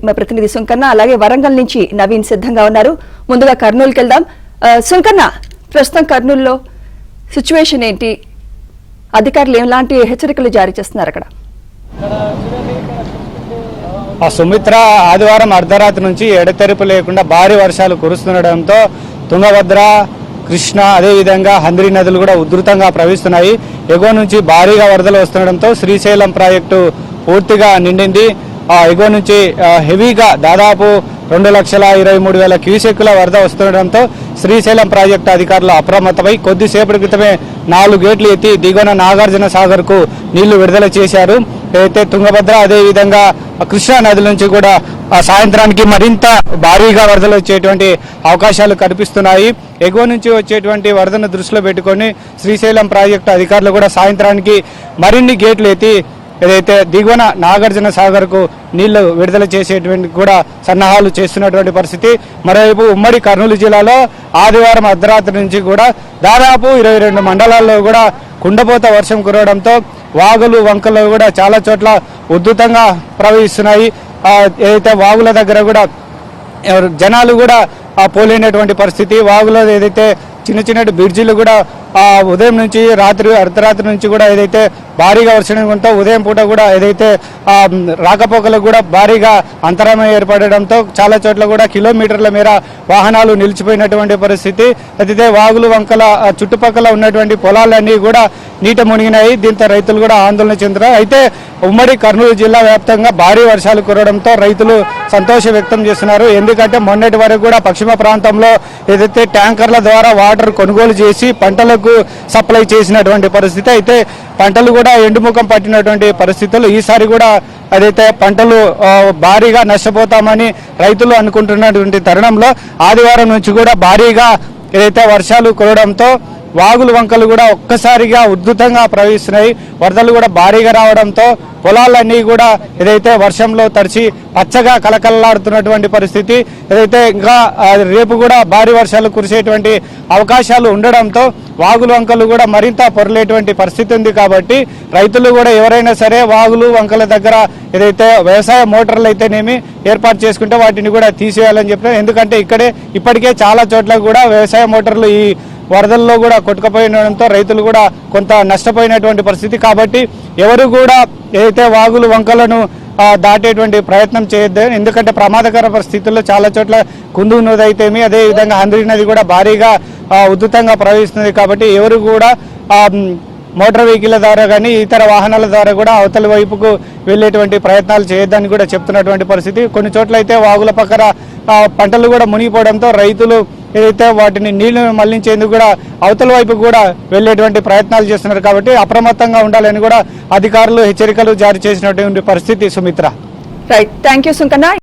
మా ప్రతినిధి సుంకన్న అలాగే వరంగల్ నుంచి నవీన్ సిద్ధంగా ఉన్నారు. ముందుగా కర్నూలుకి వెళ్దాం. సుంకన్న, ప్రస్తుతం కర్నూలులో సిచ్యువేషన్ ఏంటి? అధికారులు ఎలాంటి హెచ్చరికలు జారీ చేస్తున్నారు అక్కడ? సుమిత్ర, ఆదివారం అర్ధరాత్రి నుంచి ఎడతెరిపి లేకుండా భారీ వర్షాలు కురుస్తుండటంతో తుంగభద్ర, కృష్ణ అదేవిధంగా హంద్రీ నదులు కూడా ఉధృతంగా ప్రవహిస్తున్నాయి. ఎగువ నుంచి భారీగా వరదలు వస్తుండటంతో శ్రీశైలం ప్రాజెక్టు పూర్తిగా నిండింది. ఎగువ నుంచి హెవీగా దాదాపు 2,23,000 క్యూసెక్కుల వరద వస్తుండటంతో శ్రీశైలం ప్రాజెక్టు అధికారులు అప్రమత్తమై కొద్దిసేపటి క్రితమే 4 గేట్లు ఎత్తి దిగువన నాగార్జున సాగర్ కు నీళ్లు విడుదల చేశారు. అయితే తుంగభద్ర అదేవిధంగా కృష్ణా నదుల నుంచి కూడా సాయంత్రానికి మరింత భారీగా వరదలు వచ్చేటువంటి అవకాశాలు కనిపిస్తున్నాయి. ఎగువ నుంచి వచ్చేటువంటి వరదను దృష్టిలో పెట్టుకొని శ్రీశైలం ప్రాజెక్టు అధికారులు కూడా సాయంత్రానికి మరిన్ని గేట్లు ఎత్తి ఏదైతే దిగువన నాగార్జున సాగర్ కు నీళ్లు విడుదల చేసేటువంటి కూడా సన్నాహాలు చేస్తున్నటువంటి పరిస్థితి. మరోవైపు ఉమ్మడి కర్నూలు జిల్లాలో ఆదివారం అర్ధరాత్రి నుంచి కూడా దాదాపు 22 మండలాల్లో కూడా కుండపోత వర్షం కురవడంతో వాగులు వంకలు కూడా చాలా చోట్ల ఉధృతంగా ప్రవహిస్తున్నాయి. ఏదైతే వాగుల దగ్గర కూడా జనాలు కూడా పోలేనటువంటి పరిస్థితి. వాగులో ఏదైతే చిన్న చిన్న బ్రిడ్జిలు కూడా ఉదయం నుంచి అర్ధరాత్రి నుంచి కూడా ఏదైతే భారీగా వర్షంతో ఉదయం పూట కూడా ఏదైతే రాకపోకలకు కూడా భారీగా అంతరాయం ఏర్పడడంతో చాలా చోట్ల కూడా కిలోమీటర్ల మేర వాహనాలు నిలిచిపోయినటువంటి పరిస్థితి. అయితే వాగులు వంకల చుట్టుపక్కల ఉన్నటువంటి పొలాలన్నీ కూడా నీట మునిగినాయి. దీంతో రైతులు కూడా ఆందోళన చెందుతారు. అయితే ఉమ్మడి కర్నూలు జిల్లా వ్యాప్తంగా భారీ వర్షాలు కురవడంతో రైతులు సంతోషం వ్యక్తం చేస్తున్నారు. ఎందుకంటే మొన్నటి వరకు కూడా పశ్చిమ ప్రాంతంలో ఏదైతే ట్యాంకర్ల ద్వారా వాటర్ కొనుగోలు చేసి పంటలకు సప్లై చేసినటువంటి పరిస్థితి. అయితే పంటలు కూడా ఎండుముఖం పట్టినటువంటి పరిస్థితులు. ఈసారి కూడా అదైతే పంటలు భారీగా నష్టపోతామని రైతులు అనుకుంటున్నటువంటి తరుణంలో ఆదివారం నుంచి కూడా భారీగా ఏదైతే వర్షాలు కురవడంతో వాగులు వంకలు కూడా ఒక్కసారిగా ఉధృతంగా ప్రవహిస్తున్నాయి. వరదలు కూడా భారీగా రావడంతో పొలాలన్నీ కూడా ఏదైతే వర్షంలో తడిచి పచ్చగా కలకలలాడుతున్నటువంటి పరిస్థితి. ఏదైతే ఇంకా రేపు కూడా భారీ వర్షాలు కురిసేటువంటి అవకాశాలు ఉండడంతో వాగులు వంకలు కూడా మరింత పొరలేటువంటి పరిస్థితి ఉంది. కాబట్టి రైతులు కూడా ఎవరైనా సరే వాగులు వంకల దగ్గర ఏదైతే వ్యవసాయ మోటార్లు అయితేనేమి ఏర్పాటు చేసుకుంటే వాటిని కూడా తీసేయాలని చెప్పారు. ఎందుకంటే ఇప్పటికే చాలా చోట్ల కూడా వ్యవసాయ మోటార్లు ఈ వరదల్లో కూడా కొట్టుకుపోయినడంతో రైతులు కూడా కొంత నష్టపోయినటువంటి పరిస్థితి. కాబట్టి ఎవరు కూడా ఏదైతే వాగులు వంకలను దాటేటువంటి ప్రయత్నం చేయొద్దు. ఎందుకంటే ప్రమాదకర పరిస్థితుల్లో చాలా చోట్ల కుందు నది అయితేమి అదేవిధంగా హంద్రీ నది కూడా భారీగా ఉధృతంగా ప్రవహిస్తుంది. కాబట్టి ఎవరు కూడా మోటార్ వెహికల్ ద్వారా కానీ ఇతర వాహనాల ద్వారా కూడా అవతలి వైపుకు వెళ్లేటువంటి ప్రయత్నాలు చేయొద్దని కూడా చెప్తున్నటువంటి పరిస్థితి. కొన్ని చోట్ల అయితే వాగుల పక్కన పంటలు కూడా మునిగిపోవడంతో రైతులు ఏదైతే వాటిని నీళ్లు మళ్లించేందుకు కూడా అవతల వైపు కూడా వెళ్లేటువంటి ప్రయత్నాలు చేస్తున్నారు. కాబట్టి అప్రమత్తంగా ఉండాలని కూడా అధికారులు హెచ్చరికలు జారీ చేసినటువంటి పరిస్థితి. Sumitra, right, thank you Sunkanna.